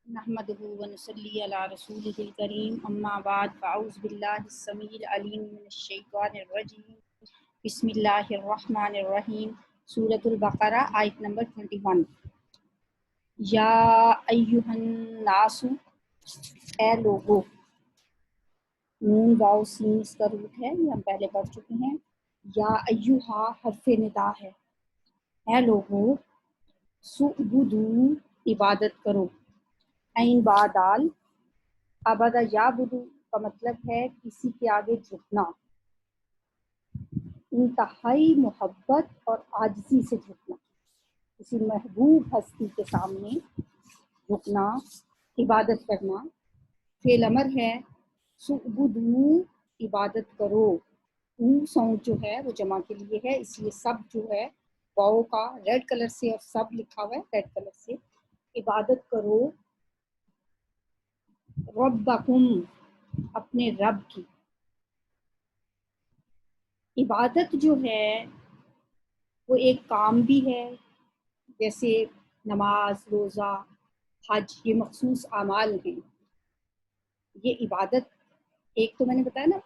نحمده ونصلي على رسوله الكريم اما بعد فاعوذ بالله السميع العليم من الشیطان الرجیم بسم اللہ الرحمن الرحیم سورۃ البقرہ آیت نمبر 21 یا ایہا الناس اے لوگو، نون واو سین اس کا روٹ ہے، یہ ہم پہلے پڑھ چکے ہیں۔ یا ایہا حرف ندا ہے، اے لوگو، سعبدو عبادت کرو، عین با دال، عبدہ یعبدو کا مطلب ہے کسی کے آگے جھکنا، انتہائی محبت اور عاجزی سے جھکنا، کسی محبوب ہستی کے سامنے جھکنا، عبادت کرنا۔ فعل امر ہے، سعبدو عبادت کرو، ساؤنڈ جو ہے وہ جمع کے لیے ہے، اس لیے سب جو ہے واؤ کا ریڈ کلر سے اور سب لکھا ہوا ہے ریڈ کلر سے۔ عبادت کرو ربکم اپنے رب کی۔ عبادت جو ہے وہ ایک کام بھی ہے، جیسے نماز، روزہ، حج، یہ مخصوص اعمال ہیں۔ یہ عبادت ایک تو میں نے بتایا نا،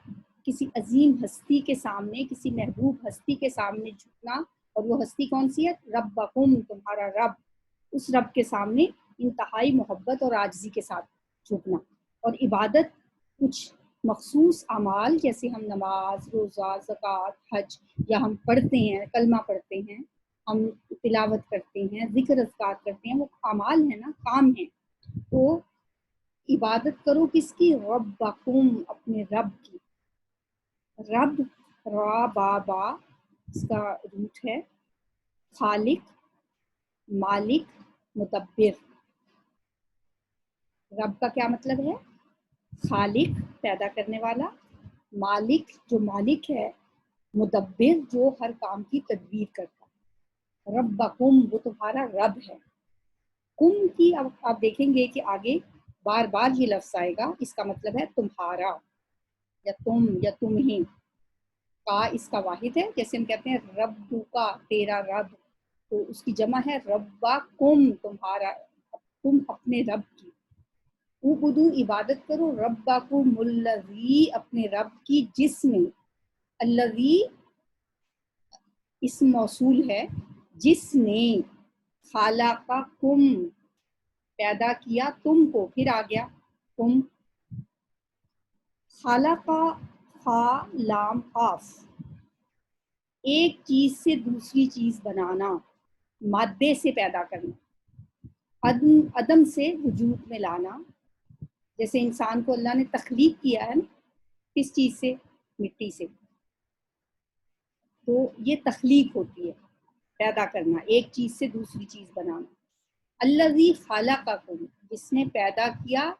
کسی عظیم ہستی کے سامنے، کسی محبوب ہستی کے سامنے جھکنا، اور وہ ہستی کون سی ہے؟ ربکم، تمہارا رب، اس رب کے سامنے انتہائی محبت اور عاجزی کے ساتھ جھکنا۔ اور عبادت کچھ مخصوص اعمال جیسے ہم نماز، روزہ، زکوٰۃ، حج، یا ہم پڑھتے ہیں، کلمہ پڑھتے ہیں، ہم تلاوت کرتے ہیں، ذکر اذکار کرتے ہیں، وہ اعمال ہیں نا، کام ہیں۔ تو عبادت کرو کس کی؟ ربکم اپنے رب کی۔ رب را با با اس کا روٹ ہے، خالق، مالک، مدبر۔ رب کا کیا مطلب ہے؟ خالق پیدا کرنے والا، مالک جو مالک ہے، مدبر جو ہر کام کی تدبیر کرتا ہے۔ ربکم وہ تمہارا رب ہے۔ کم کی اب آپ دیکھیں گے کہ آگے بار بار یہ لفظ آئے گا، اس کا مطلب ہے تمہارا یا تم یا تمہیں۔ کا اس کا واحد ہے، جیسے ہم کہتے ہیں ربو کا، تیرا رب، تو اس کی جمع ہے ربکم تمہارا، تم اپنے رب کی۔ اعبدو عبادت کرو ربکم الذی اپنے رب کی، جس نے، الذی اسم موصول ہے، جس نے، خالقکم پیدا کیا تم کو، پھر آ گیا تم، خالق خا لام قاف، ایک چیز سے دوسری چیز بنانا، مادے سے پیدا کرنا، عدم سے وجود میں لانا۔ جیسے انسان کو اللہ نے تخلیق کیا ہے نا، کس چیز سے؟ مٹی سے، تو یہ تخلیق ہوتی ہے، پیدا کرنا، ایک چیز سے دوسری چیز بنانا۔ الذی خلقکم جس نے پیدا کیا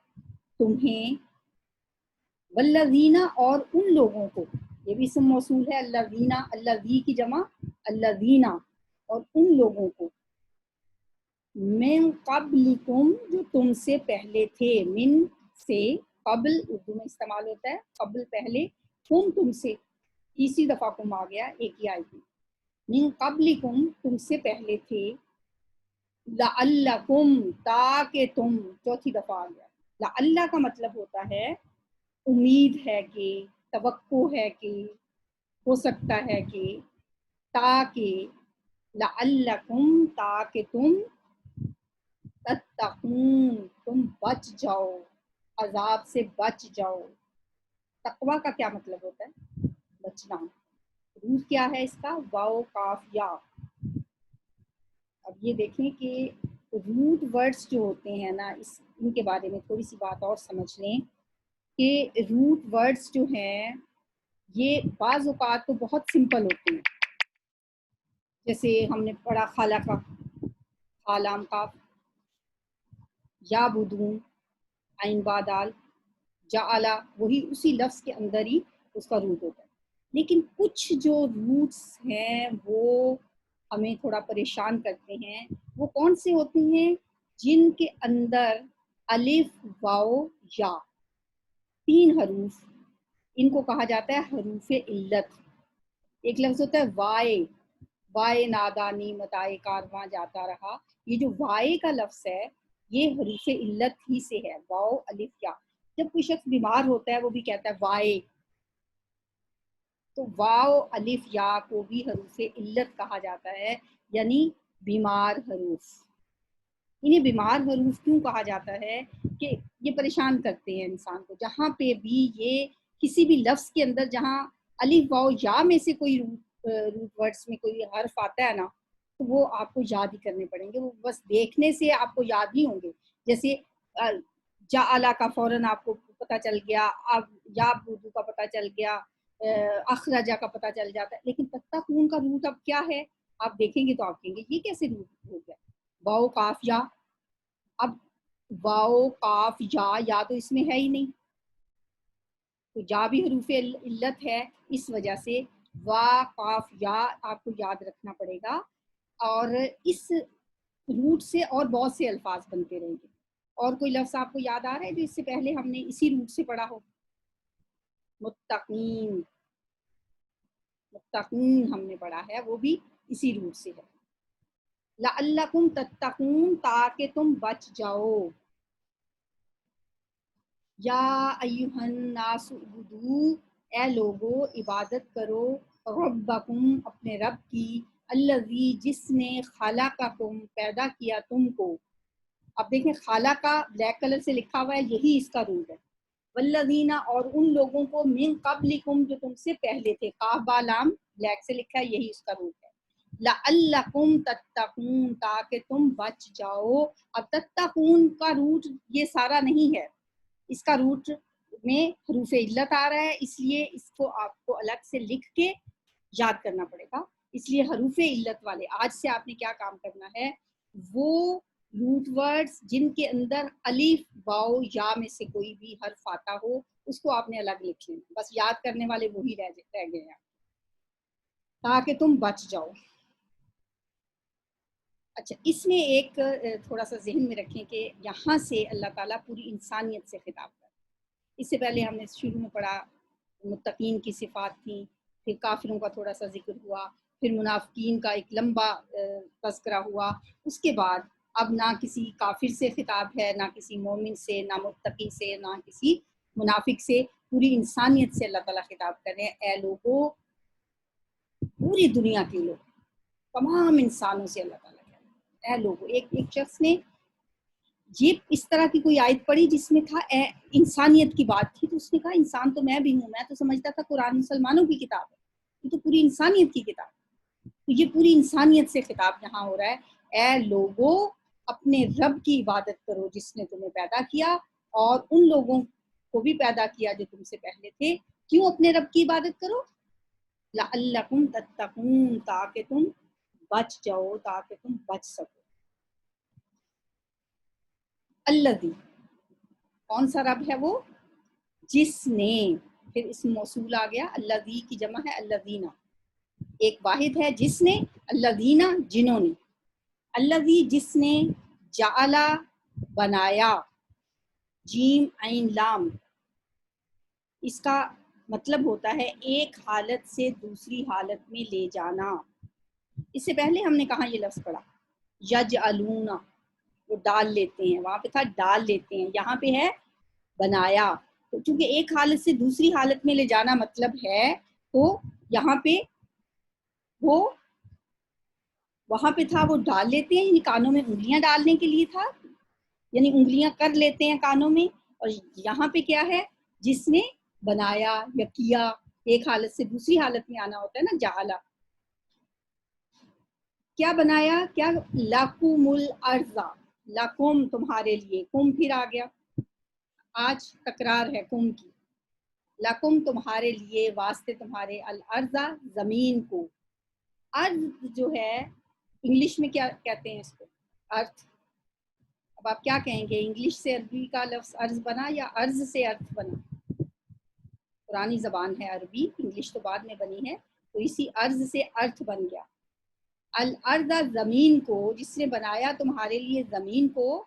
تمہیں، والذین اور ان لوگوں کو، یہ بھی اسم موصول ہے، الذین، الذی کی جمع الذین، اور ان لوگوں کو، من قبلکم جو تم سے پہلے تھے، من سے، قبل اردو میں استعمال ہوتا ہے، قبل پہلے، تم سے، تیسری دفعہ کم آ گیا ایک ہی آیت میں، من قبلکم تم سے پہلے تھے، لعلکم تاکہ تم، چوتھی دفعہ آ گیا۔ لعل کا مطلب ہوتا ہے امید ہے کہ، توقع ہے کہ، ہو سکتا ہے کہ، تاکہ، لعلکم تاکہ تم، تتقون تم بچ جاؤ، عذاب سے بچ جاؤ۔ تقوی کا کیا مطلب ہوتا ہے؟ بچنا۔ روٹ کیا ہے اس کا؟ واو کاف یا۔ اب یہ دیکھیں کہ روٹ ورڈز جو ہوتے ہیں نا، ان کے بارے میں تھوڑی سی بات اور سمجھ لیں کہ روٹ ورڈز جو ہیں یہ بعض اوقات تو بہت سمپل ہوتے ہیں، جیسے ہم نے پڑھا خالق، خالام کاف، یا بدون، عین با دال، جعلا، وہی اسی لفظ کے اندر ہی اس کا روٹ ہوتا ہے۔ لیکن کچھ جو روٹس ہیں وہ ہمیں تھوڑا پریشان کرتے ہیں، وہ کون سے ہوتے ہیں؟ جن کے اندر الف، واو، یا، تین حروف، ان کو کہا جاتا ہے حروف علت۔ ایک لفظ ہوتا ہے وائے، وائے نادانی متائے کارواں جاتا رہا، یہ جو وائے کا لفظ ہے یہ حروف علت ہی سے ہے، واو الف یا۔ جب کوئی شخص بیمار ہوتا ہے وہ بھی کہتا ہے وائے، تو واو الف یا کو بھی حروف علت کہا جاتا ہے، یعنی بیمار حروف۔ انہیں بیمار حروف کیوں کہا جاتا ہے؟ کہ یہ پریشان کرتے ہیں انسان کو۔ جہاں پہ بھی یہ کسی بھی لفظ کے اندر جہاں الف واو یا میں سے کوئی روٹ ورڈز میں کوئی حرف آتا ہے نا، تو وہ آپ کو یاد ہی کرنے پڑیں گے، وہ بس دیکھنے سے آپ کو یاد نہیں ہوں گے۔ جیسے جعلا کا فوراً آپ کو پتہ چل گیا، اب یا اردو کا پتہ چل گیا، اخرجہ کا پتہ چل جاتا ہے، لیکن تتقون کا روٹ اب کیا ہے؟ آپ دیکھیں گے تو آپ کہیں گے یہ کیسے روٹ ہو گیا؟ واو کاف یا۔ اب واو کاف یا تو اس میں ہے ہی نہیں، تو یا بھی حروف علت ہے، اس وجہ سے وا کاف یا آپ کو یاد رکھنا پڑے گا۔ اور اس روٹ سے اور بہت سے الفاظ بنتے رہیں گے۔ اور کوئی لفظ آپ کو یاد آ رہا ہے جو اس سے پہلے ہم نے اسی روٹ سے پڑھا ہو؟ متقین، متقین ہم نے پڑھا ہے، وہ بھی اسی روٹ سے ہے۔ لعلکم تتقون، تاکہ تم بچ جاؤ۔ یا ایھا الناس اعبدوا، اے لوگو عبادت کرو، ربکم اپنے رب کی، الذی جس نے خلقکم پیدا کیا تم کو۔ اب دیکھیں خالقہ بلیک کلر سے لکھا ہوا ہے، یہی اس کا روٹ ہے۔ والذین، اور ان لوگوں کو، من قبلکم جو تم سے پہلے تھے، قاف با لام بلیک سے لکھا ہے، یہی اس کا روٹ ہے۔ لعلکم تتقون، تاکہ تم بچ جاؤ۔ اب تتقون کا روٹ یہ سارا نہیں ہے، اس کا روٹ میں حروف علت آ رہا ہے، اس لیے اس کو آپ کو الگ سے لکھ کے یاد کرنا پڑے گا۔ اس لیے حروف علت والے آج سے آپ نے کیا کام کرنا ہے، وہ روٹ ورڈز جن کے اندر الف واو یا میں سے کوئی بھی حرف آتا ہو اس کو آپ نے الگ لکھ لینا، بس یاد کرنے والے وہی رہ گئے ہیں، تاکہ تم بچ جاؤ۔ اچھا، اس میں ایک تھوڑا سا ذہن میں رکھیں کہ یہاں سے اللہ تعالیٰ پوری انسانیت سے خطاب کر، اس سے پہلے ہم نے شروع میں پڑھا متقین کی صفات تھیں، پھر کافروں کا تھوڑا سا ذکر ہوا، پھر منافقین کا ایک لمبا تذکرہ ہوا، اس کے بعد اب نہ کسی کافر سے خطاب ہے، نہ کسی مومن سے، نہ متقی سے، نہ کسی منافق سے، پوری انسانیت سے اللہ تعالیٰ خطاب کر رہے ہیں۔ اے لوگوں، پوری دنیا کے لوگ، تمام انسانوں سے اللہ تعالیٰ کہہ رہے ہیں اے لوگوں۔ ایک شخص نے یہ اس طرح کی کوئی آیت پڑھی جس میں تھا اے انسانیت کی بات تھی، تو اس نے کہا انسان تو میں بھی ہوں، میں تو سمجھتا تھا قرآن مسلمانوں کی کتاب ہے، یہ تو پوری انسانیت کی کتاب ہے۔ تو یہ پوری انسانیت سے خطاب یہاں ہو رہا ہے، اے لوگوں اپنے رب کی عبادت کرو جس نے تمہیں پیدا کیا، اور ان لوگوں کو بھی پیدا کیا جو تم سے پہلے تھے۔ کیوں اپنے رب کی عبادت کرو؟ لعلکم تتقون، تاکہ تم بچ جاؤ، تاکہ تم بچ سکو۔ الذی، کون سا رب ہے وہ؟ جس نے، پھر اس موصول آ گیا، الذی کی جمع ہے الذین، ایک واحد ہے جس نے، الذین جنہوں نے، الذی جس نے، جعلا بنایا، جیم عین لام، اس کا مطلب ہوتا ہے ایک حالت سے دوسری حالت میں لے جانا۔ اس سے پہلے ہم نے کہاں یہ لفظ پڑھا، یجعلون، وہ ڈال لیتے ہیں، وہاں پہ تھا ڈال لیتے ہیں، یہاں پہ ہے بنایا۔ تو چونکہ ایک حالت سے دوسری حالت میں لے جانا مطلب ہے، تو یہاں پہ وہ وہاں پہ تھا وہ ڈال لیتے ہیں، یعنی کانوں میں انگلیاں ڈالنے کے لیے تھا، یعنی انگلیاں کر لیتے ہیں کانوں میں۔ اور یہاں پہ کیا ہے، جس نے بنایا یا کیا، ایک حالت سے دوسری حالت میں آنا ہوتا ہے نا، جعلا۔ کیا بنایا؟ کیا؟ لَكُمُ الْأَرْضَ، لَكُم تمہارے لیے، کم پھر آ گیا، آج تکرار ہے کم کی، لَكُم تمہارے لیے، واسطے تمہارے، الْأَرْضَ زمین کو۔ ارض جو ہے انگلش میں کیا کہتے ہیں اس کو؟ ارتھ۔ اب آپ کیا کہیں گے، انگلش سے عربی کا لفظ ارض بنا یا ارض سے ارتھ بنا؟ پرانی زبان ہے عربی، انگلش تو بعد میں بنی ہے، تو اسی ارض سے ارتھ بن گیا۔ الارض زمین کو، جس نے بنایا تمہارے لیے زمین کو،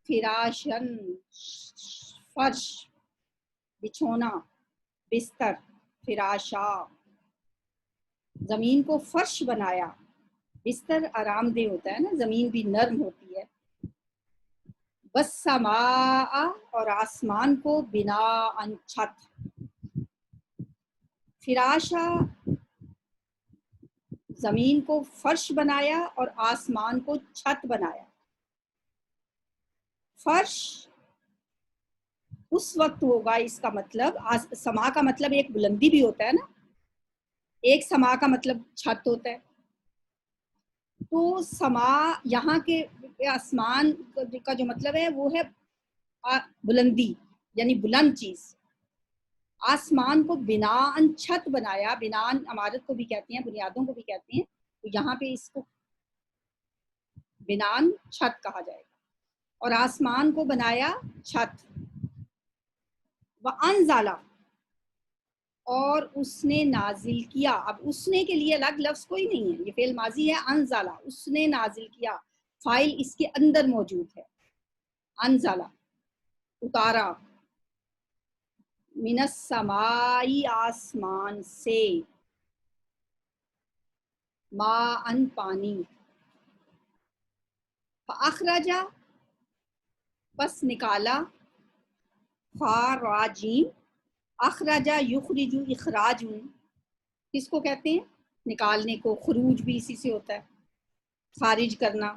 فراشن فرش، بچھونا، بستر، فراشا، زمین کو فرش بنایا۔ بستر آرام دہ ہوتا ہے نا، زمین بھی نرم ہوتی ہے۔ वस्समाअ और आसमान को, बिनाअन छत, फिराशा जमीन को फर्श बनाया और आसमान को छत बनाया। फर्श उस वक्त होगा, इसका मतलब समा का मतलब एक बुलंदी भी होता है ना, एक समा का मतलब छत होता है। तो समा यहाँ के आसमान का जो मतलब है वो है बुलंदी, यानी बुलंद चीज। आसमान को बिनान छत बनाया, बिनान इमारत को भी कहते हैं, बुनियादों को भी कहते हैं, तो यहाँ पे इसको बिनान छत कहा जाएगा। और आसमान को बनाया छत। व अनज़ला और उसने नाजिल किया। अब उसने के लिए अलग लफ्ज कोई नहीं है, ये फेल माजी है। अनज़ला उसने नाजिल किया, फाइल इसके अंदर मौजूद है। अनज़ला उतारा, मिनस समाई आसमान से, माअन पानी, फ़अख़रजा बस निकाला, फ़ाराजीम अख़रजा युख़रिजु इख़राजुन किसको कहते हैं? निकालने को। खुरूज भी इसी से होता है, खारिज करना,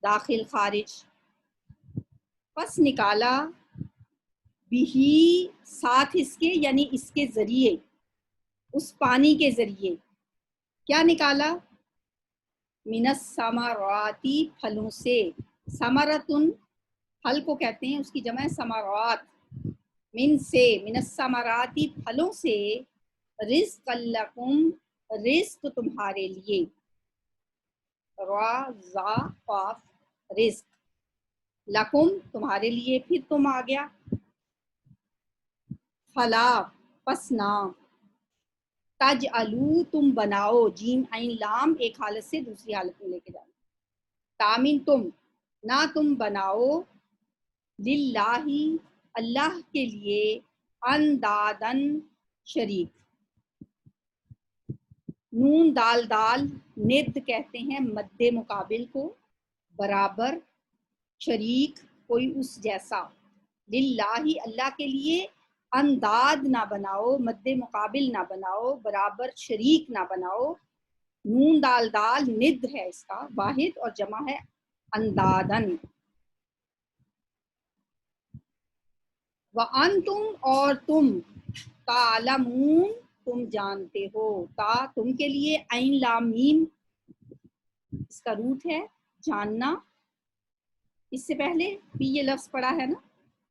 दाखिल खारिज। बस निकाला, बिही साथ इसके, यानी इसके जरिए, उस पानी के जरिए। क्या निकाला? मिनस समाराती फलों से। समरतुन फल को कहते हैं, उसकी जमा है समारात। मिन से, मिनस समाराती फलों से, रिज़्क़ लकुम रिज़्क़ तुम्हारे लिए। रा ज़ा क़ाफ रिज़्क़, लकुम तुम्हारे लिए, फिर तुम आ गया। फला पस ना, तज अलू तुम बनाओ, जीम आइन लाम एक हालत से दूसरी हालत में लेके जाना। तामीन तुम, ना तुम बनाओ, लिल्लाही अल्लाह के लिए, अंदादन शरीक। नून दाल दाल, निद कहते हैं मद्दे मुकाबिल को, बराबर, शरीक कोई उस जैसा। लिल्लाही अल्लाह के लिए, अंदाद ना बनाओ, मद्दे मुकाबिल ना बनाओ, बराबर शरीक ना बनाओ। नून दाल दाल निद है इसका वाहिद और जमा है अंदादन। व अंतुम और तुम, तालमून तुम जानते हो, ता तुम के लिए, ऐन लाम मीम इसका रूट है जानना। इससे पहले भी ये लफ्ज पढ़ा है ना,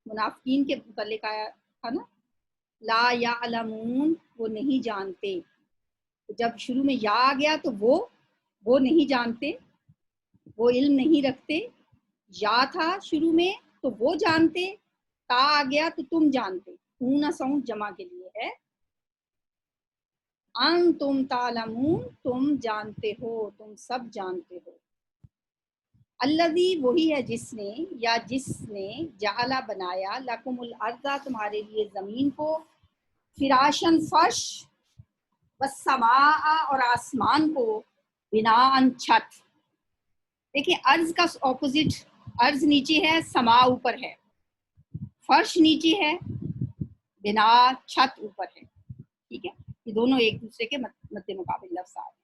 मुनाफिकीन के मुतल्लिक आया था ना, ला या अलमून वो नहीं जानते। तो जब शुरू में या आ गया तो वो नहीं जानते, वो इल्म नहीं रखते। या था शुरू में तो वो जानते, ता आ गया तो तुम जानते। हूना साउंड जमा के लिए है। अन तुम तालमून तुम जानते हो, तुम सब जानते हो। अल्लज़ी वही है जिसने, या जिसने, जाला बनाया, लकुमुल अर्ज़ा तुम्हारे लिए ज़मीन को, फिराशन फर्श, वस्समाअ और आसमान को, बिनाअन छत। देखिए अर्ज का ऑपोजिट, अर्ज नीचे है, समा ऊपर है, फर्श नीचे है, बिना छत ऊपर है। ठीक है, ये दोनों एक दूसरे के मद्दे मुकाबिल लफ्ज़ आ रहे हैं।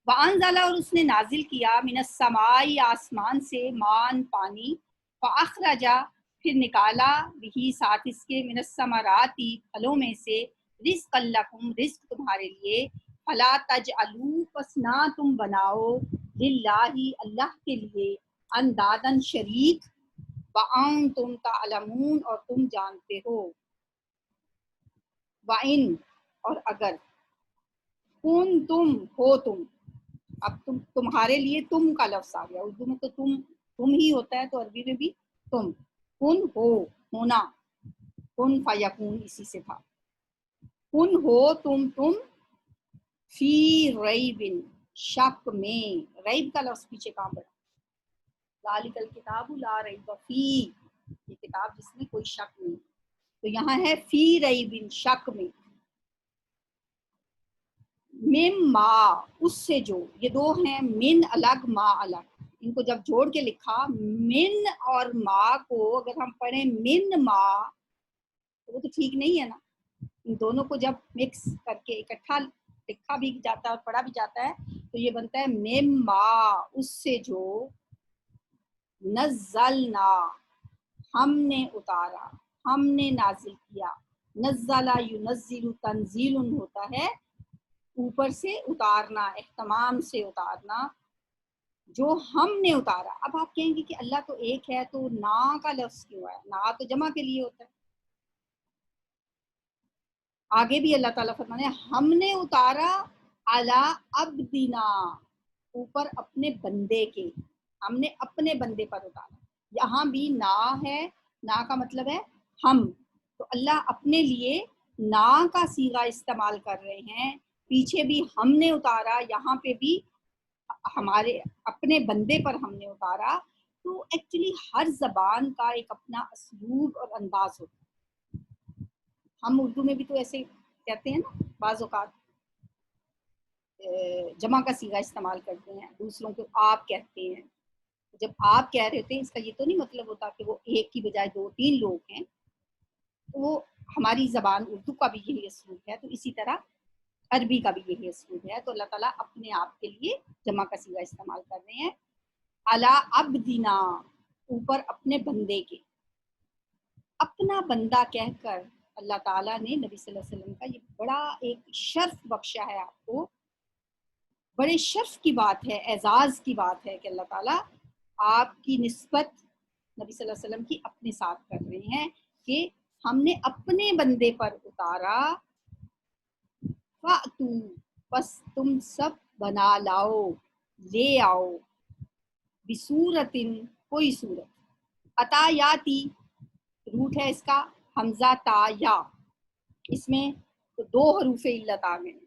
वअंज़ला और उसने नाजिल किया, मिनस समाई आसमान से, मान पानी, फ़अख़रजा फिर निकाला, बिही साथ इसके, मिनस समराती फलों में से, रिज़्क़ लकुम रिज़्क़ तुम्हारे लिए। फला तजअलू पस ना तुम बनाओ, लिल्लाही अल्लाह के लिए, अंदादन शरीक, वअंतुम तालमून और तुम जानते हो। वाइन और अगर, कुन तुम हो तुम, अब तुम्हारे लिए तुम का लफ्ज आ गया। उर्दू में तो तुम ही होता है, तो अरबी में भी तुम। कुन हो, होना, कुन फयकून इसी से था। कुन हो तुम फी रैबिन शक में, रैब का लफ्ज पीछे कहाँ पड़ा? ज़ालिकल किताबु ला रैब फी, ये किताब जिसमें कोई शक नहीं। तो यहाँ है फी रैबिन शक में। मिम मा उससे जो, ये दो हैं, मिन अलग मा अलग, इनको जब जोड़ के लिखा मिन और माँ को अगर हम पढ़े मिन माँ तो वो तो ठीक नहीं है ना। इन दोनों को जब मिक्स करके इकट्ठा लिखा भी जाता है और पढ़ा भी जाता है तो ये बनता है मिम माँ, उससे जो, नज़लना, हमने उतारा, हमने नाजिल किया। नज़ला युनज़्ज़िलु तंज़ीलुन होता है ऊपर से उतारना, एहतमाम से उतारना, जो हमने उतारा। अब आप कहेंगे कि अल्लाह तो एक है तो ना का लफ्ज़ क्यों है? ना तो जमा के लिए होता है। आगे भी अल्लाह ताला फरमाने हमने उतारा अला अब्दिना, ऊपर अपने बंदे के, हमने अपने बंदे पर उतारा। यहाँ भी ना है, ना का मतलब है हम, तो अल्लाह अपने लिए ना का सीगा इस्तेमाल कर रहे हैं। पीछे भी हमने उतारा, यहाँ पे भी हमारे अपने बंदे पर हमने उतारा। तो एक्चुअली हर जबान का एक अपना असलूब और अंदाज होता है। हम उर्दू में भी तो ऐसे कहते हैं ना, बाज़ औक़ात जमा का सीगा इस्तेमाल करते हैं, दूसरों को आप कहते हैं। जब आप कह रहे होते हैं इसका ये तो नहीं मतलब होता कि वो एक की बजाय 2-3 लोग हैं। तो वो हमारी ज़बान उर्दू का भी यही असलूब है, तो इसी तरह अरबी का भी यही असलूब है। तो अल्लाह ताला अपने आप के लिए जमा का सीगा इस्तेमाल कर रहे हैं। अला अब्दिना, ऊपर अपने बंदे के। अपना बंदा कहकर अल्लाह ताला ने नबी सल्लल्लाहु अलैहि वसल्लम का ये बड़ा एक शर्फ बख्शा है आपको। बड़े शर्फ की बात है, एजाज की बात है कि अल्लाह ताला आपकी निस्बत नबी सल्लल्लाहु अलैहि वसल्लम की अपने साथ कर रहे हैं कि हमने अपने बंदे पर उतारा। फातू, बस तुम सब बना लाओ, ले आओ, बिसूरतिन, कोई सूरत। अतायाती, रूट है इसका हमजा ता या, इसमें तो 2 हरूफ इल्लत आ गए,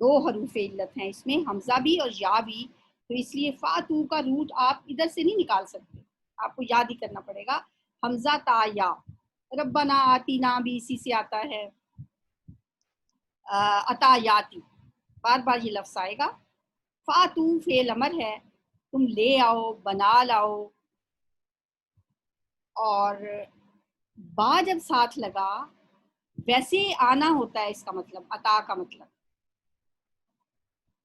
2 हरूफ इल्लत हैं इसमें, हमजा भी और या भी। तो इसलिए फातू का रूट आप इधर से नहीं निकाल सकते, आपको याद ही करना पड़ेगा। हमजा ता या, रब्बना आतीना भी इसी से आता है, अतायाती, बार बार ये लफ्ज़ आएगा। फातू फेल अमर है, तुम ले आओ, बना लाओ। और बा जब साथ लगा, वैसे आना होता है इसका मतलब, अता का मतलब।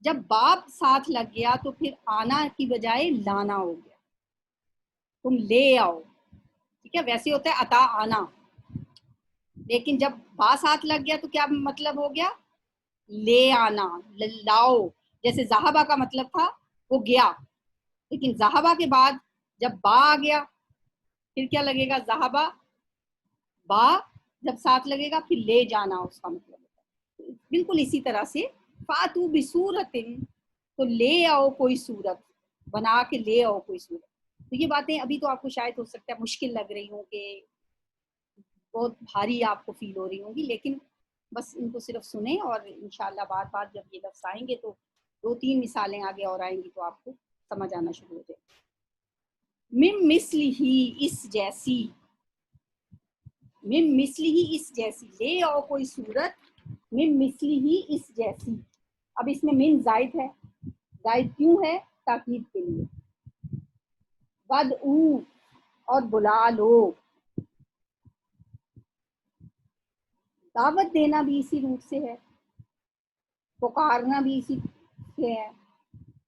जब बाप साथ लग गया तो फिर आना की बजाय लाना हो गया, तुम ले आओ। ठीक है, वैसे होता है अता आना, लेकिन जब बा साथ लग गया तो क्या मतलब हो गया? ले आना, लाओ। जैसे जहाबा का मतलब था वो गया, लेकिन जहाबा के बाद जब बा आ गया फिर क्या लगेगा? जहाबा, बा जब साथ लगेगा फिर ले जाना उसका मतलब होता है। बिल्कुल इसी तरह से फातू बिसूरतिन, तो ले आओ कोई सूरत, बना के ले आओ कोई सूरत। तो ये बातें अभी तो आपको शायद हो सकता है मुश्किल लग रही हों, कि बहुत भारी आपको फील हो रही होंगी, लेकिन बस इनको सिर्फ सुने और इंशाल्लाह बार बार जब ये लफ्ज़ आएंगे तो 2-3 मिसालें आगे और आएंगी तो आपको समझ आना शुरू हो जाएगा। मिम मिस्ली ही, इस जैसी, मिम मिस्ली ही इस जैसी, ले आओ कोई सूरत मिम मिस्ली ही इस जैसी। अब इसमें मिन जायद है, जायद क्यों है? ताकीद के लिए। वद ऊ, और बुला लो, दावत देना भी इसी रूट से है, पुकारना भी इसी से है।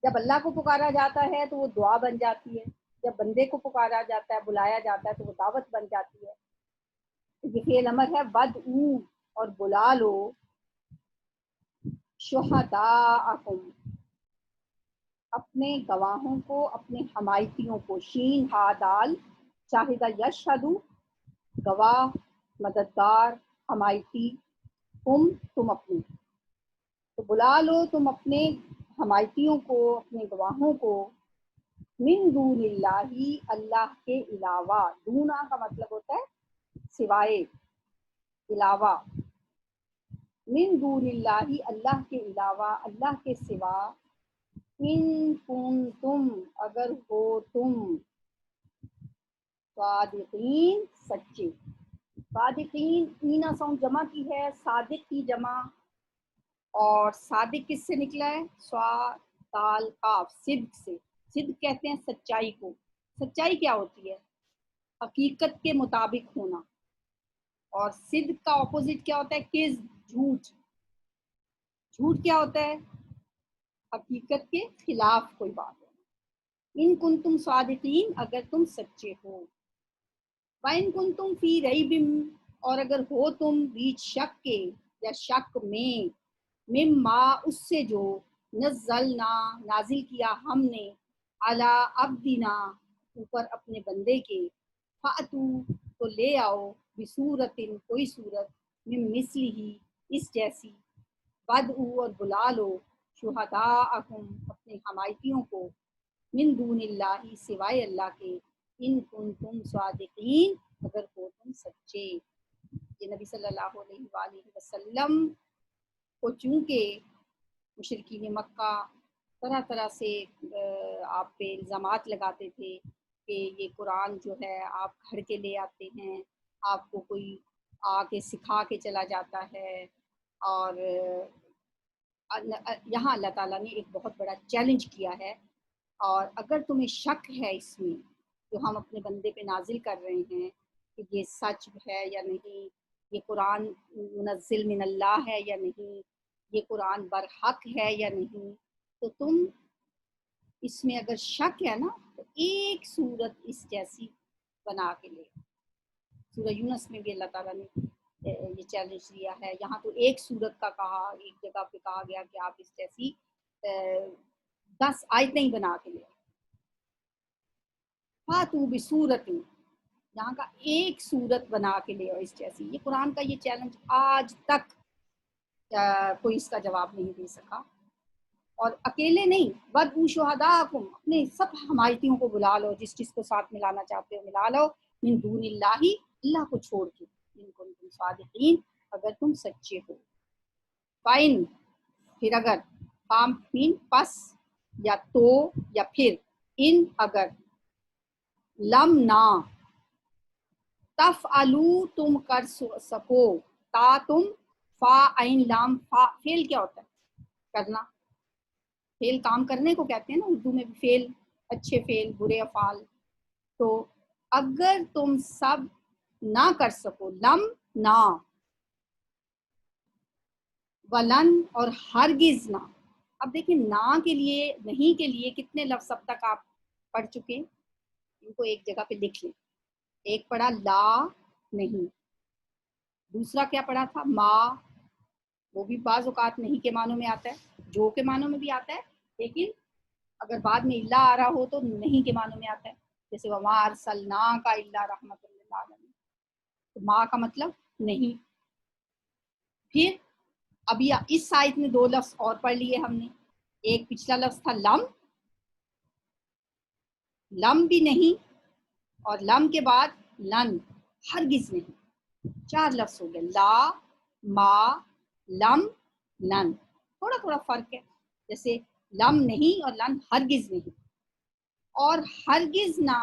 जब अल्लाह को पुकारा जाता है तो वो दुआ बन जाती है, जब बंदे को पुकारा जाता है, बुलाया जाता है, तो वो दावत बन जाती है। तो ये फेल अमर है, वद ऊ, और बुला लो, शुहदाअकुम, अपने गवाहों को, अपने हमायतियों को। शीन हा दाल, शाहिदा यशहदु, गवाह, मददगार, हमायती, तुम अपने। तो बुला लो तुम अपने हमायतियों को, अपने गवाहों को। मिन दूनिल्लाही, अल्लाह के अलावा। दूना का मतलब होता है सिवाय, अलावा। मिन दूनिल्लाही, अल्लाह के अलावा, अल्लाह के सिवा। इन कुंतुम, अगर हो तुम, सादिकीन, सच्चे। सादिकीन, ईना साउंड जमा की है, सादिक की जमा। और सादिक किससे निकला है? دال قاف صدق سے. صدق کہتے ہیں سچائی کو. سچائی کیا ہوتی ہے؟ حقیقت کے مطابق ہونا. اور صدق کا اپوزٹ کیا ہوتا ہے؟ کذب، جھوٹ. جھوٹ کیا ہوتا ہے؟ حقیقت کے خلاف کوئی بات ہے. ان کنتم صادقین، اگر تم سچے ہو. وَإِن كُنتُمْ فِي رَيْبٍ، اور اگر ہو تم بیچ شک کے یا شک میں، مما اس سے جو نزلنا نازل کیا ہم نے، علی عبدنا اوپر اپنے بندے کے، فاتو تو لے آؤ، بصورتن کوئی صورت، من مثلہ اس جیسی، بدعو اور بلا لو، شہداءکم اپنے حمایتیوں کو، من دون اللہ سوائے اللہ کے، ان کنتم صادقین اگر ہو تم سچے. یہ نبی صلی اللہ علیہ وآلہ وسلم کو چونکہ مشرکین مکہ طرح طرح سے آپ پہ الزامات لگاتے تھے کہ یہ قرآن جو ہے آپ گھر کے لے آتے ہیں، آپ کو کوئی آ کے سکھا کے چلا جاتا ہے، اور یہاں اللہ تعالیٰ نے ایک بہت بڑا چیلنج کیا ہے. اور اگر تمہیں شک ہے اس میں جو ہم اپنے بندے پہ نازل کر رہے ہیں کہ یہ سچ ہے یا نہیں، یہ قرآن منزل من اللہ ہے یا نہیں، یہ قرآن برحق ہے یا نہیں، تو تم اس میں اگر شک ہے نا تو ایک صورت اس جیسی بنا کے لے. سورہ یونس میں بھی اللہ تعالیٰ نے یہ چیلنج دیا ہے. یہاں تو ایک صورت کا کہا، ایک جگہ پہ کہا گیا کہ آپ اس جیسی 10 آیتیں بنا کے لے. فاتو بصورت، یہاں کا ایک صورت بنا کے لے اس جیسی. یہ قرآن کا یہ چیلنج آج تک کوئی اس کا جواب نہیں دے سکا. اور اکیلے نہیں، بدعو شہداءکم اپنے سب حمایتیوں کو بلا لو، جس چیز کو ساتھ ملانا چاہتے ہو ملا لو، من دون اللہ اللہ کو چھوڑ کے، ان کنتم صادقین اگر تم سچے ہو. فائن پھر اگر، فام مین پس یا تو یا پھر، ان اگر، لم نہ، تفعلوا تم کر سکو، تا تم، فا عین لام، فا فعل کیا ہوتا ہے؟ کرنا. فعل کام کرنے کو کہتے ہیں نا، اردو میں بھی فعل، اچھے فعل، برے افعال. تو اگر تم سب نہ کر سکو، لم نہ، ولن اور ہرگز نہ. اب دیکھیں نہ کے لیے، نہیں کے لیے کتنے لفظ اب تک آپ پڑھ چکے؟ ان کو ایک جگہ پہ لکھ لیں. ایک پڑھا لا نہیں، دوسرا کیا پڑھا تھا؟ ما. وہ بھی بعض اوقات نہیں کے معنوں میں آتا ہے، جو کے معنوں میں بھی آتا ہے، لیکن اگر بعد میں الا آ رہا ہو تو نہیں کے معنوں میں آتا ہے. جیسے وما ارسلناک الا رحمۃ للعالمین، تو ما کا مطلب نہیں. پھر ابھی اس آیت میں 2 لفظ اور پڑھ لیے ہم نے. ایک پچھلا لفظ تھا لم، لم بھی نہیں، اور لم کے بعد لن، ہرگز نہیں. 4 لفظ ہو گئے، لا، ما، لم، لن. تھوڑا تھوڑا فرق ہے، جیسے لم نہیں اور لن ہرگز نہیں. اور ہرگز نہ،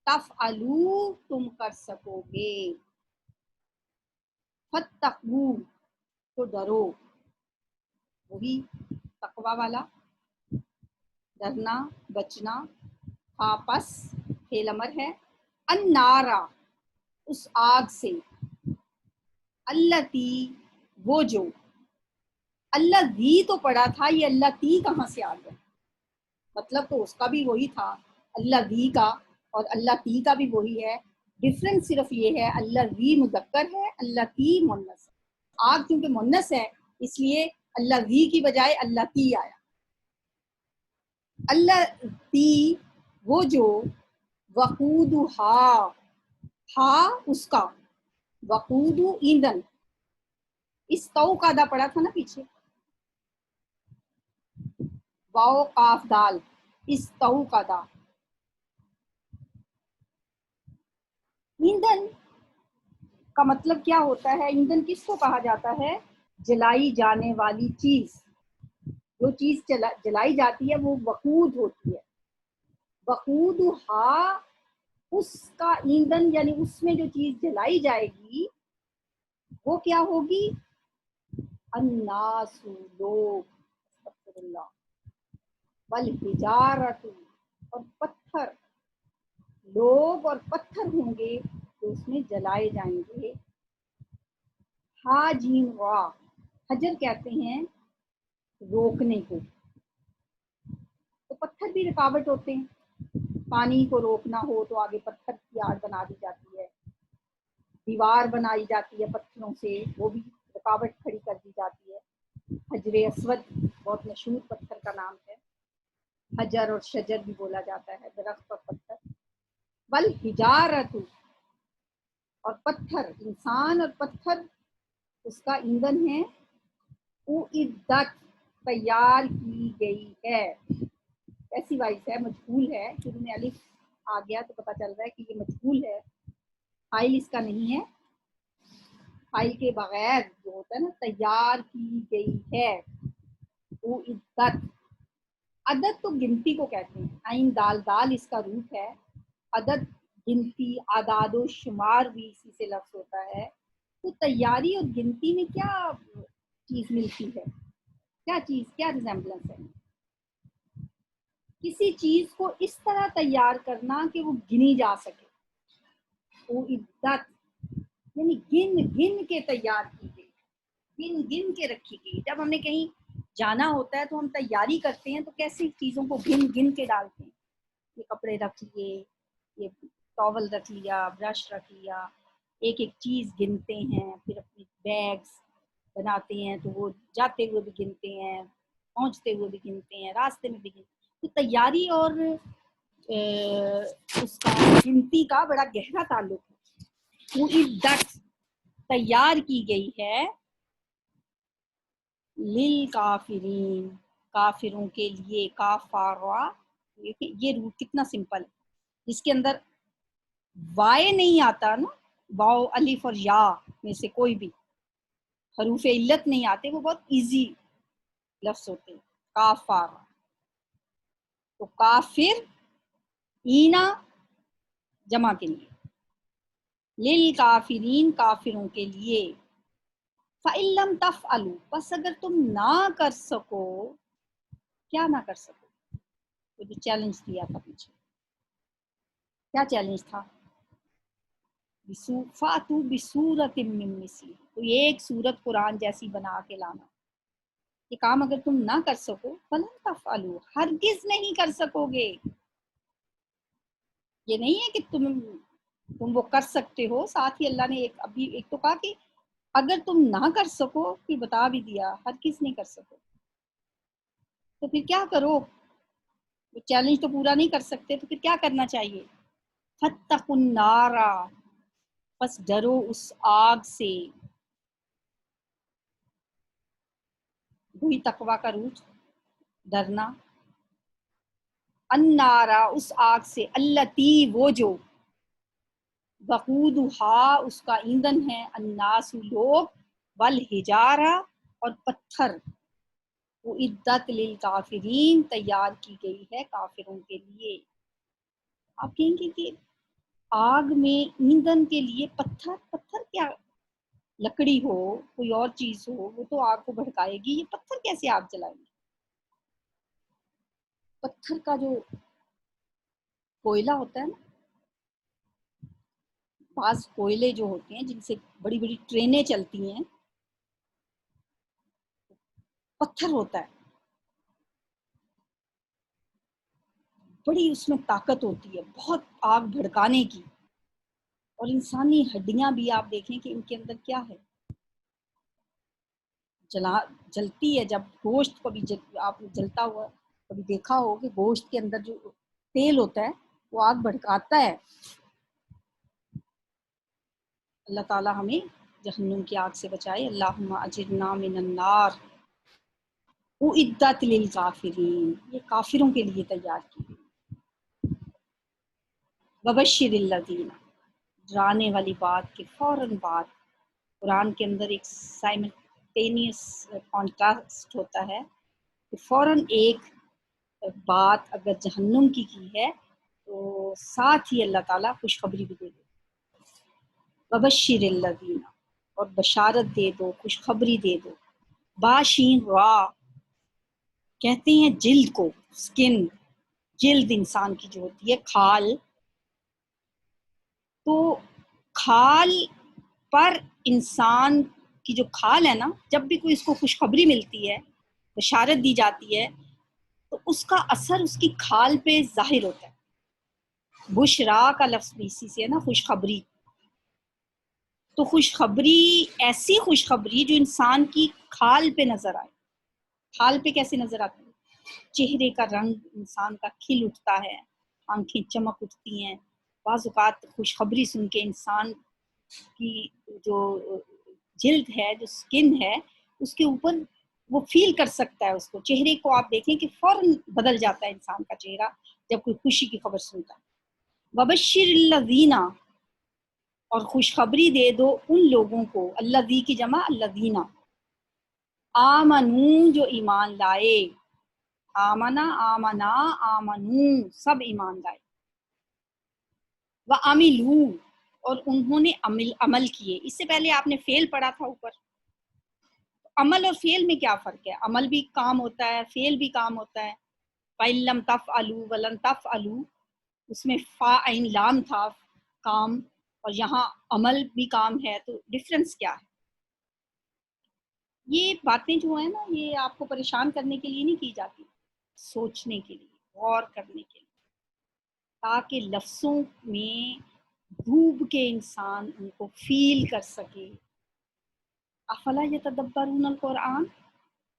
تفعلوا تم کر سکو گے، فتقو تو ڈرو. وہی تقوی والا، ڈرنا، بچنا. پس فعل امر ہے، النارا اس آگ سے، اللتی وہ جو، اللہ ذی تو پڑا تھا، یہ اللہ تی کہاں سے آ گیا؟ مطلب تو اس کا بھی وہی تھا اللہ ذی کا، اور اللہ تی کا بھی وہی ہے. ڈفرنس صرف یہ ہے اللہ ذی مذکر ہے، اللہ تی مؤنث ہے. آگ چونکہ مؤنث ہے اس لیے اللہ ذی کی بجائے اللہ تی آیا. اللہ تی وہ جو، وقودھا ہا اس کا، وقود ایندھن. اس تو کا ادا پڑا تھا نا پیچھے، واو قاف دال، اس تو کا دا. ایندھن کا مطلب کیا ہوتا ہے؟ ایندھن کس کو کہا جاتا ہے؟ جلائی جانے والی چیز. جو چیز جلائی جاتی ہے وہ وقود ہوتی ہے. وقود ہا اس کا ایندھن، یعنی اس میں جو چیز جلائی جائے گی وہ کیا ہوگی؟ الناس لوگ. استغفر اللہ. वल्हिजारतु, और पत्थर, लोग और पत्थर होंगे जो उसमें जलाए जाएंगे। हाजीम वा, हजर कहते हैं रोकने को, तो पत्थर भी रुकावट होते हैं। पानी को रोकना हो तो आगे पत्थर की आड़ बना दी जाती है, दीवार बनाई जाती है पत्थरों से, वो भी रुकावट खड़ी कर दी जाती है। हजरे अस्वद बहुत मशहूर पत्थर का नाम है, हजर और शजर भी बोला जाता है, दरख्त और पत्थर। वल हिजारतु, और पत्थर, इंसान और पत्थर उसका ईंधन है। उइद्दत, तैयार की गई है। ऐसी वाइस है, मजहूल है, शुरू में अलिफ आ गया तो पता चल रहा है कि ये मजहूल है, फाइल इसका नहीं है। फाइल के बगैर जो होता है ना, तैयार की गई है। उइद्दत, अदद तो गिनती को कहते हैं, आइन दाल, दाल इसका रूप है। अदद गिनती, आदादो शुमार भी इसी से लफ्ज होता है। तो तैयारी और गिनती में क्या चीज मिलती है, क्या चीज, क्या रिजेम्बलेंस है? किसी चीज को इस तरह तैयार करना कि वो गिनी जा सके। वो इद्दत यानी गिन गिन के तैयार की गई, गिन गिन के रखी गई। जब हमने कहीं जाना होता है तो हम तैयारी करते हैं तो कैसी चीजों को गिन गिन के डालते हैं। ये कपड़े रख लिए, ये टॉवल रख लिया, ब्रश रख लिया, एक एक चीज गिनते हैं। फिर अपनी बैग्स बनाते हैं तो वो जाते हुए भी गिनते हैं, पहुंचते हुए भी गिनते हैं, रास्ते में भी गिनते हैं। तो तैयारी और उसका गिनती का बड़ा गहरा ताल्लुक है। उइद्दत, तैयार की गई है। लिल काफिरीन, काफिरों के लिए। काफारा, ये रूट कितना सिंपल है, जिसके अंदर वाय नहीं आता ना, वाव अलिफ और या में से कोई भी हरूफ इल्लत नहीं आते, वो बहुत इजी लफ्ज होते हैं। काफारा, तो काफिर, ईना जमा के लिए, लिल काफिरीन, काफिरों के लिए। फ़इल्लम तफ़अलू, बस अगर तुम ना कर सको, क्या ना कर सको? तो जो चैलेंज दिया था पीछे, क्या चैलेंज था? फातू बिसूरतिम मिन मिस्ली, तो ये एक सूरत कुरान जैसी बना के लाना। ये काम अगर तुम ना कर सको, फलन तफ़अलू, हरगिज नहीं कर सकोगे। ये नहीं है कि तुम वो कर सकते हो। साथ ही अल्लाह ने एक तो कहा कि अगर तुम ना कर सको, फिर बता भी दिया हरगिज नहीं कर सको। तो फिर क्या करो? वो चैलेंज तो पूरा नहीं कर सकते, तो फिर क्या करना चाहिए? फत्तकुन नारा, बस डरो उस आग से। वही तकवा का रूट, डरना। अन्नारा, उस आग से, अल्लती, वो जो, वकूदुहा, उसका ईंधन है, अन्नासु, लोग, वल हिजारा, और पत्थर। वो इद्दत लिल काफिरीन, तैयार की गई है काफिरों के लिए। आप कहेंगे कि आग में ईंधन के लिए पत्थर, पत्थर क्या, लकड़ी हो, कोई और चीज हो, वो तो आग को भड़काएगी, ये पत्थर कैसे आग जलाएंगे? पत्थर का जो कोयला होता है ना, पास कोयले जो होते हैं जिनसे बड़ी बड़ी ट्रेनें चलती हैं, पत्थर होता है, बड़ी उसमें ताकत होती है, बहुत आग भड़काने की। और इंसानी हड्डियां भी आप देखें कि इनके अंदर क्या है, जलती है। जब गोश्त कभी आपने जलता हुआ कभी देखा हो कि गोश्त के अंदर जो तेल होता है वो आग भड़काता है। अल्लाह ताला हमें जहन्नुम की आग से बचाए। अल्लाहुम्मा अजिरना मिनन नार। उइद्दत लिल काफिरीन, ये काफिरों के लिए तैयार की गई। वबश्शिरिल लज़ीना, डराने वाली बात के फौरन बाद कुरान के अंदर एक साइमल्टेनियस कॉन्ट्रास्ट होता है कि फौरन एक बात अगर जहन्नुम की है तो साथ ही अल्लाह ताला खुशखबरी भी दे दो। वबश्शिरिल लज़ीना, और बशारत दे दो, खुशखबरी दे दो। बाशीन रा, कहते हैं जिल्द को, स्किन, जिल्द इंसान की जो होती है, खाल, तो खाल पर इंसान की जो खाल है ना, जब भी कोई इसको खुशखबरी मिलती है, बशारत दी जाती है, तो उसका असर उसकी खाल पे जाहिर होता है। बुशरा का लफ्ज़ भी इसी से है ना, खुशखबरी। तो खुशखबरी, ऐसी खुशखबरी जो इंसान की खाल पे नजर आए। खाल पे कैसे नजर आती है? चेहरे का रंग इंसान का खिल उठता है, आंखें चमक उठती हैं। बाज़ औक़ात खुशखबरी सुन के इंसान की जो जिल्द है, जो स्किन है, उसके ऊपर वो फील कर सकता है उसको। चेहरे को आप देखें कि फौरन बदल जाता है इंसान का चेहरा जब कोई खुशी की खबर सुनता है। वबश्शिरिल लज़ीना, और खुशखबरी दे दो उन लोगों को, अल्लज़ी की जमा अल्लज़ीना, आमनू जो ईमान लाए, आमना आमना आमनू सब ईमान लाए, व अमिलू और उन्होंने अमल किए। इससे पहले आपने फेल पढ़ा था ऊपर। अमल और फेल में क्या फ़र्क है? अमल भी काम होता है, फेल भी काम होता है। फ़इल्लम तफ़अलू वलन तफ़अलू, उसमें फ़ा ऐन लाम था काम, और यहाँ अमल भी काम है, तो डिफरेंस क्या है? ये बातें जो है ना, ये आपको परेशान करने के लिए नहीं की जाती, सोचने के लिए, गौर करने के लिए, ताकि लफ्ज़ों में डूब के इंसान उनको फील कर सके। अफला यतदब्बरून कुरान,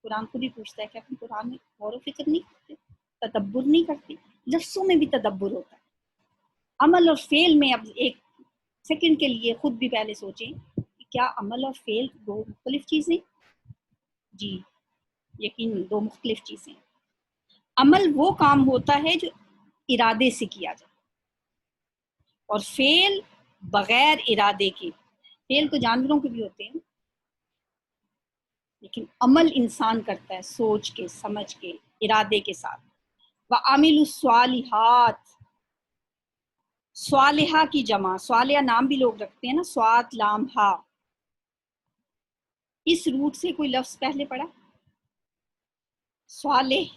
कुरान खुद ही पूछता है कि तुम कुरान में गौर व फिक्र नहीं करते, तदब्बुर नहीं करते? लफ्ज़ों में भी तदब्बुर होता है। अमल और फेल में अब एक सेकंड के लिए खुद भी पहले सोचें कि क्या अमल और फेल दो मुख्तलिफ चीज़ें? जी, यकीन दो मुख्तलिफ चीज़ें। अमल वो काम होता है जो इरादे से किया जाए, और फेल बगैर इरादे के। फेल तो जानवरों के भी होते हैं, लेकिन अमल इंसान करता है सोच के, समझ के, इरादे के साथ। व आमिलुस स्वालिहात, स्वालिहा की जमा, स्वालिहा नाम भी लोग रखते हैं ना, स्वात लाम हा, इस रूट से कोई लफ्ज पहले पढ़ा? स्वालिह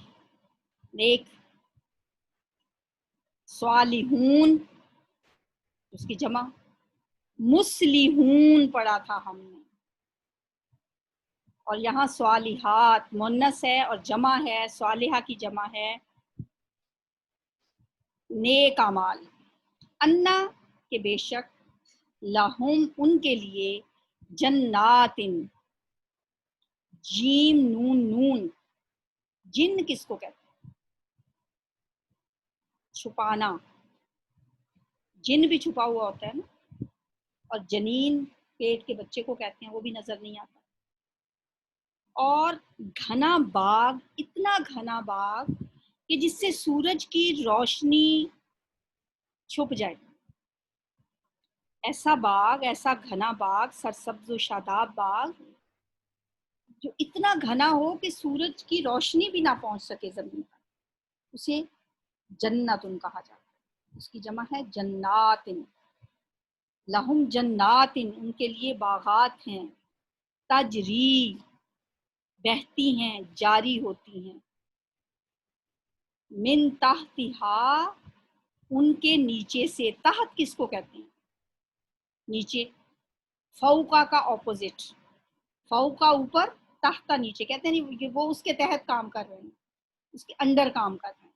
नेक, स्वालिहून उसकी जमा, मुस्लिहून पढ़ा था हमने, और यहाँ स्वालिहात मुन्नस है और जमा है, स्वालिहा की जमा है नेक अमाल। अन्ना के बेशक, लहुम उनके लिए, जन्नातिन, जीम नून नून, जिन किसको कहते हैं? छुपाना, जिन भी छुपा हुआ होता है ना, और जनीन पेट के बच्चे को कहते हैं, वो भी नजर नहीं आता। और घना बाग, इतना घना बाग कि जिससे सूरज की रोशनी छुप जाए, ऐसा बाग, ऐसा घना बाग, सरसब्ज व शादाब बाग, जो इतना घना हो कि सूरज की रोशनी भी ना पहुंच सके जमीन पर, उसे जन्नतुन कहा जाता है। उसकी जमा है जन्नातिन। लहुम जन्नातिन, उनके लिए बागात हैं, तजरी बहती हैं, जारी होती हैं, मिन तहतिहा उनके नीचे से। तहत किसको कहते हैं? नीचे। फौका का ऑपोजिट, फौका ऊपर, तहता नीचे। कहते हैं नहीं, वो उसके तहत काम कर रहे हैं, उसके अंडर काम कर रहे हैं।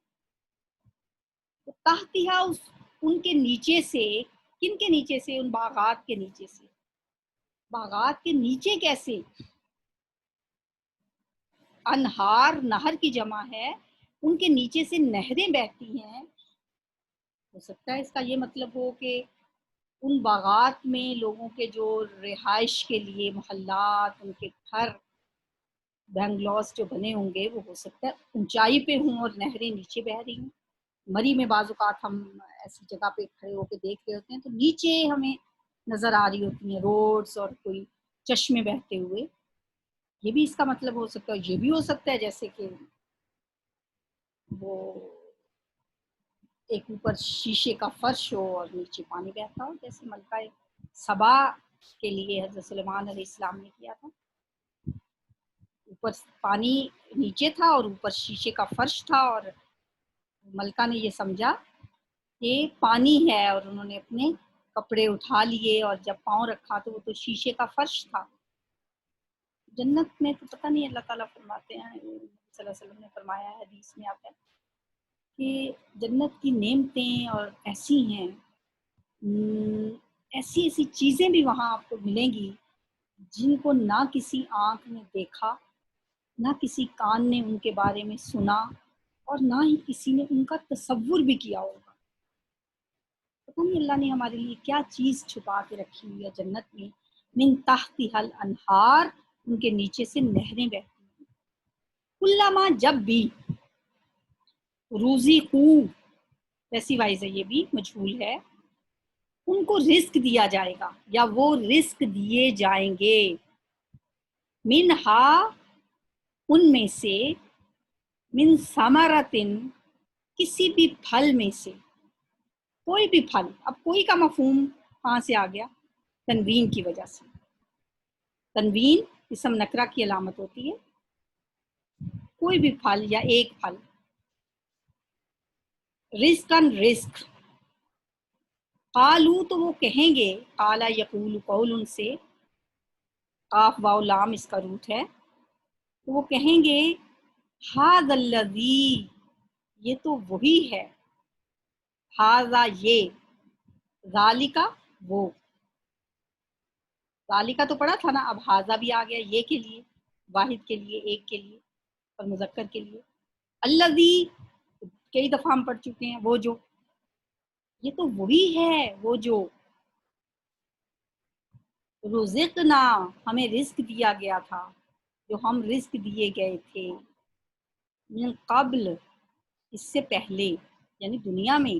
तो तहतिहा उनके नीचे से, किन के नीचे से? उन बागात के नीचे से। बागात के नीचे कैसे? अनहार, नहर की जमा है, उनके नीचे से नहरें बहती हैं। हो सकता है इसका ये मतलब हो कि उन बागात में लोगों के जो रिहाइश के लिए मोहल्लात, उनके घर, बंगलोज जो बने होंगे, वो हो सकता है ऊंचाई पे हों और नहरें नीचे बह रही हों। मरी में बाज़ औक़ात हम ऐसी जगह पे खड़े होकर देख रहे होते हैं, तो नीचे हमें नज़र आ रही होती हैं रोड्स और कोई चश्मे बहते हुए। ये भी इसका मतलब हो सकता है। ये भी हो सकता है जैसे कि वो एक ऊपर शीशे का फर्श हो और नीचे पानी बहता हो, जैसे मलका सबा के लिए हज़रत सुलेमान अलैहिस्सलाम ने किया था। ऊपर पानी नीचे था और ऊपर शीशे का फर्श था, और ملکہ نے یہ سمجھا کہ پانی ہے اور انہوں نے اپنے کپڑے اٹھا لیے اور جب پاؤں رکھا تو وہ تو شیشے کا فرش تھا. جنت میں تو پتہ نہیں، اللہ تعالیٰ فرماتے ہیں، صلی اللہ علیہ وسلم نے فرمایا ہے، حدیث میں آتا ہے کہ جنت کی نعمتیں اور ایسی ہیں، ایسی ایسی چیزیں بھی وہاں آپ کو ملیں گی جن کو نہ کسی آنکھ نے دیکھا، نہ کسی کان نے ان کے بارے میں سنا، اور نہ ہی کسی نے ان کا تصور بھی کیا ہوگا. پتہ نہیں اللہ نے ہمارے لیے کیا چیز چھپا کے رکھی ہوئی ہے جنت میں. من تحتها الانہار، ان کے نیچے سے نہریں بہتی ہیں. کلما، جب بھی، روزی ویسی وائز ہے، یہ بھی مجہول ہے، ان کو رزق دیا جائے گا یا وہ رزق دیے جائیں گے. منہا، ان میں سے، من ثمرتن، کسی بھی پھل میں سے، کوئی بھی پھل. اب کوئی کا مفہوم کہاں سے آ گیا؟ تنوین کی وجہ سے. تنوین اسم نکرہ کی علامت ہوتی ہے. کوئی بھی پھل یا ایک پھل. رزقاً، رزق. قالو، تو وہ کہیں گے، قالا یقول قول، ان سے، قاف واو لام اس کا روٹ ہے، تو وہ کہیں گے ھذا الذی، یہ تو وہی ہے، ھذا یہ، ذالکا وہ. ذالکا تو پڑھا تھا نا، اب ھذا بھی آ گیا، یہ کے لیے، واحد کے لیے، ایک کے لیے اور مذکر کے لیے. الذی، کئی دفعہ ہم پڑھ چکے ہیں، وہ جو، یہ تو وہی ہے وہ جو. رزقنا، ہمیں رزق دیا گیا تھا، جو ہم رزق دیے گئے تھے. من قبل، اس سے پہلے، یعنی دنیا میں.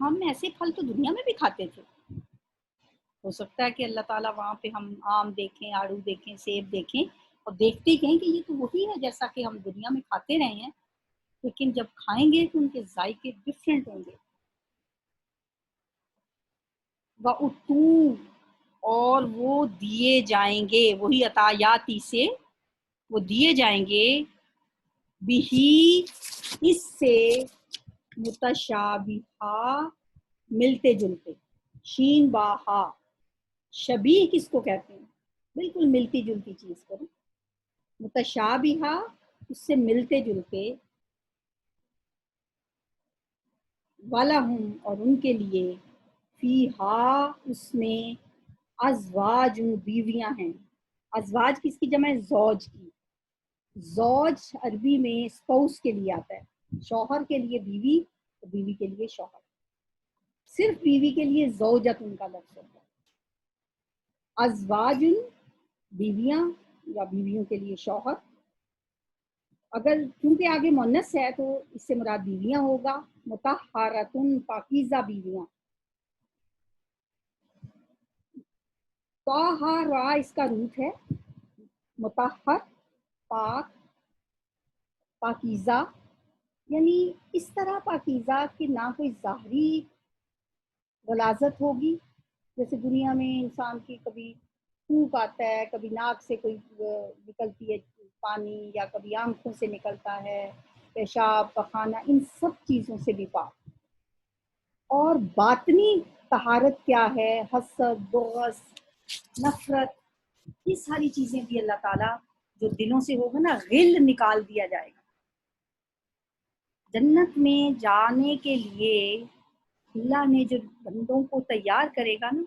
ہم ایسے پھل تو دنیا میں بھی کھاتے تھے. ہو سکتا ہے کہ اللہ تعالیٰ وہاں پہ ہم آم دیکھیں، آڑو دیکھیں، سیب دیکھیں اور دیکھتے ہی کہیں کہ یہ تو وہی ہے جیسا کہ ہم دنیا میں کھاتے رہے ہیں، لیکن جب کھائیں گے تو ان کے ذائقے ڈفرینٹ ہوں گے. وَأُتُو، اور وہ دیے جائیں گے، وہی عطایاتی سے وہ دیے جائیں گے، بہی، اس سے، متشابہہ، ملتے جلتے. شین باہا، شبیہ کس کو کہتے ہیں؟ بالکل ملتی جلتی چیز کو. متشابہہ، اس سے ملتے جلتے. وَلَهُمْ، اور ان کے لیے، فیہا، اس میں، ازواج، بیویاں ہیں. ازواج کس کی جمع ہے؟ زوج کی. زوج عربی میں اسپاؤس کے لیے آتا ہے، شوہر کے لیے بیوی، بیوی کے لیے شوہر. صرف بیوی کے لیے زوجت ان کا لفظ ہوتا ہے. ازواج، بیویاں یا بیویوں کے لیے شوہر. اگر کیونکہ آگے مؤنث ہے تو اس سے مراد بیویاں ہوگا. مطہراتن، پاکیزہ بیویاں. طہارا، اس کا روٹ ہے، مطہر، پاک، پاکیزہ، یعنی اس طرح پاکیزہ کہ نہ کوئی ظاہری غلاظت ہوگی، جیسے دنیا میں انسان کی کبھی پھونک آتا ہے، کبھی ناک سے کوئی نکلتی ہے پانی، یا کبھی آنکھوں سے نکلتا ہے پیشاب پخانہ، ان سب چیزوں سے بھی پاک. اور باطنی طہارت کیا ہے؟ حسد، بغض، نفرت، یہ ساری چیزیں بھی اللہ تعالیٰ جو دلوں سے ہوگا نا، غل نکال دیا جائے گا. جنت میں جانے کے لیے اللہ نے جو بندوں کو تیار کرے گا نا،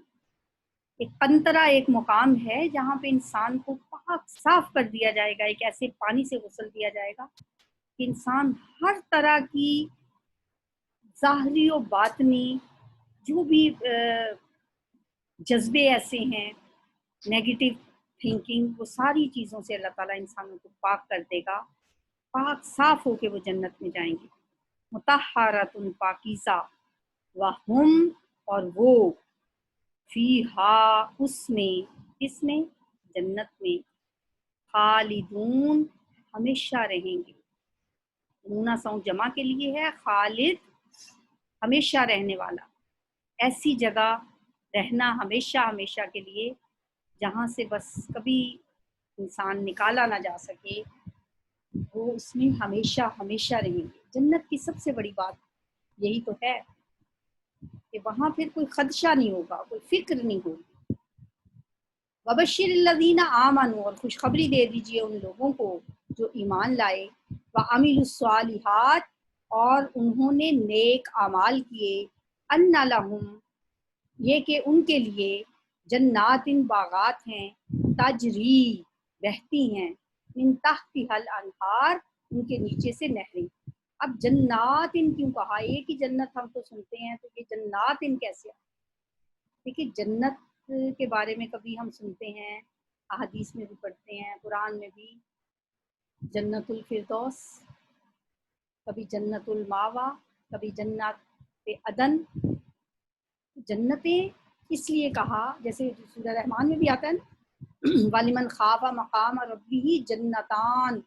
ایک قنطرہ، ایک مقام ہے جہاں پہ انسان کو پاک صاف کر دیا جائے گا، ایک ایسے پانی سے غسل دیا جائے گا کہ انسان ہر طرح کی ظاہری و باطنی جو بھی جذبے ایسے ہیں، نیگیٹو تھنکنگ، وہ ساری چیزوں سے اللہ تعالیٰ انسانوں کو پاک کر دے گا. پاک صاف ہو کے وہ جنت میں جائیں گے. مطہراتن، پاکیزہ. وہم، اور وہ، فیہا، اس میں، کس میں؟ جنت میں. خالدون، ہمیشہ رہیں گے. نونا ساؤنڈ جمع کے لیے ہے، خالد، ہمیشہ رہنے والا. ایسی جگہ رہنا ہمیشہ ہمیشہ کے لیے جہاں سے بس کبھی انسان نکالا نہ جا سکے، وہ اس میں ہمیشہ ہمیشہ رہیں گے. जन्नत की सबसे बड़ी बात यही तो है कि वहाँ फिर कोई खदशा नहीं होगा, कोई फिक्र नहीं होगी। वबश्शिरिल्लज़ीना आमनू, और खुशखबरी दे दीजिए उन लोगों को जो ईमान लाए, व अमिलुस्सालिहात, और उन्होंने नेक अमाल किए, अन्ना लहुम, ये कि उनके लिए जन्नातिन बागात हैं, तजरी बहती हैं, मिन तहतिहल अनहार, उनके नीचे से नहरें। अब जन्नातिन क्यों कहा? ये कि जन्नत हम तो सुनते हैं, तो ये जन्नातिन कैसे? देखिए जन्नत के बारे में कभी हम सुनते हैं, अहादीस में भी पढ़ते हैं, कुरान में भी, जन्नतुल फिरदौस, कभी जन्नतुल मावा, कभी जन्नत अदन। जन्नतें इसलिए कहा, जैसे सूरह रहमान में भी आता है ना, वालिमन खाफा मकाम रब्बिही जन्नतान,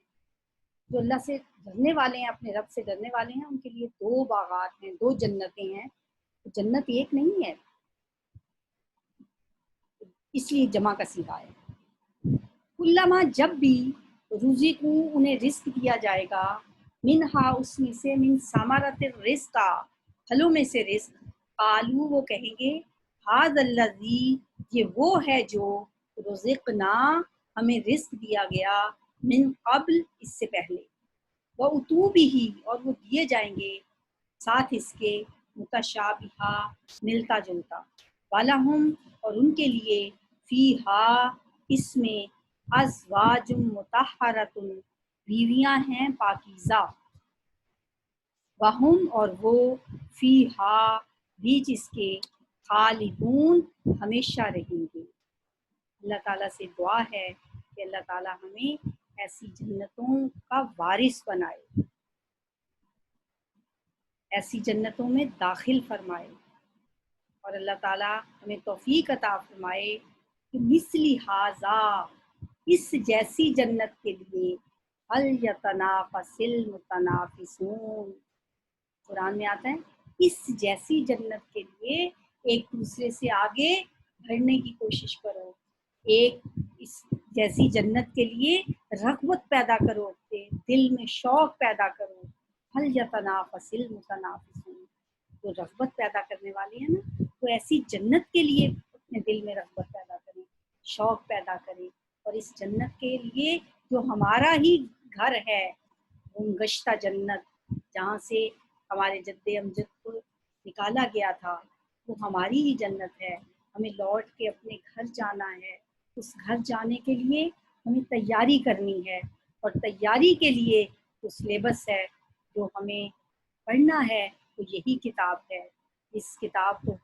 जो अल्लाह से डरने वाले हैं, अपने रब से डरने वाले हैं, उनके लिए दो बागात हैं, दो जन्नतें हैं। तो जन्नत एक नहीं है, इसलिए जमा का सीगा है। कुल्लमा, जब भी, रुज़िक़ू, उन्हें रिस्क दिया जाएगा, मिनहा, उसमें से, मिन समारत रिस्का, फलों में से रिस्क, कालू, वो कहेंगे, हाज़ल्लज़ी, ये वो है जो, रुज़िक़ना, हमें रिस्क दिया गया, मिन क़ब्ल, इससे पहले, व उतूबिही, और वो दिए जाएंगे साथ इसके, मुतशाबिहा, मिलता जुलता, वालहुम, और उनके लिए, फीहा, इसमें, अज़वाजुम मुतहहरतुन, बीवियां हैं पाकीज़ा, वहुम, और वो, फीहा, बीच इसके, खालिदून, हमेशा रहेंगे। अल्लाह ताला से दुआ है कि अल्लाह ताला हमें ऐसी जन्नतों का वारिस बनाए, ऐसी जन्नतों में दाखिल फरमाए, और अल्लाह ताला हमें तौफीक अता फरमाए कि मिस्ली हाजा, इस जैसी जन्नत के लिए, हल यतनाफसिल मुतनाफिसून, कुरान में आता है, इस जैसी जन्नत के लिए एक दूसरे से आगे बढ़ने की कोशिश करो, एक इस जैसी जन्नत के लिए रग़बत पैदा करो, दिल में शौक पैदा करो। हल यतनाफसिल मुतनाफिसून, जो रग़बत पैदा करने वाली है ना, तो ऐसी जन्नत के लिए अपने दिल में रग़बत पैदा करें, शौक पैदा करें, और इस जन्नत के लिए जो हमारा ही घर है, गुमगश्ता जन्नत, जहाँ से हमारे जद्दे अमजद को निकाला गया था, वो हमारी ही जन्नत है। हमें लौट के अपने घर जाना है, उस घर जाने के लिए हमें तैयारी करनी है, और तैयारी के लिए जो सिलेबस है, जो हमें पढ़ना है, तो यही किताब है। इस किताब को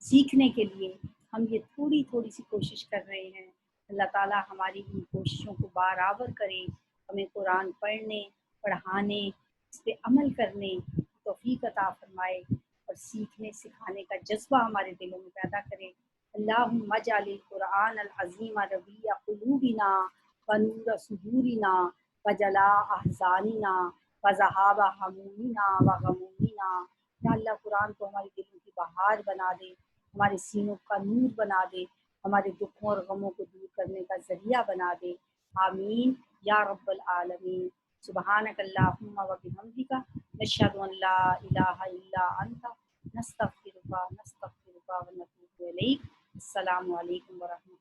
सीखने के लिए हम ये थोड़ी थोड़ी सी कोशिश कर रहे हैं। अल्लाह ताला हमारी इन कोशिशों को बराबर करे, हमें कुरान पढ़ने, पढ़ाने, इस पे अमल करने तौफीक अता फरमाए, और सीखने सिखाने का जज्बा हमारे दिलों में पैदा करे। अल्लाहुम्मा जालिल कुरान अल अज़ीम रबीअ क़ुलूबिना व नूर सुदूरिना व जला अहज़ानिना व ज़हाबा हमूमिना व गमूमिना। या अल्लाह कुरान को हमारे दिलों की बहार बना दे, हमारे सीनों का नूर बना दे, हमारे दुखों और गमों को दूर करने का ज़रिया बना दे। आमीन या रब्बल आलमीन। सुबहानक अल्लाहुम्मा व बिहम्दिका, नशहदु अन ला इलाहा इल्ला अंता, नस्तगफिरुका व नतूबु इलैक। अस्सलामु अलैकुम व रहमतुल्लाह।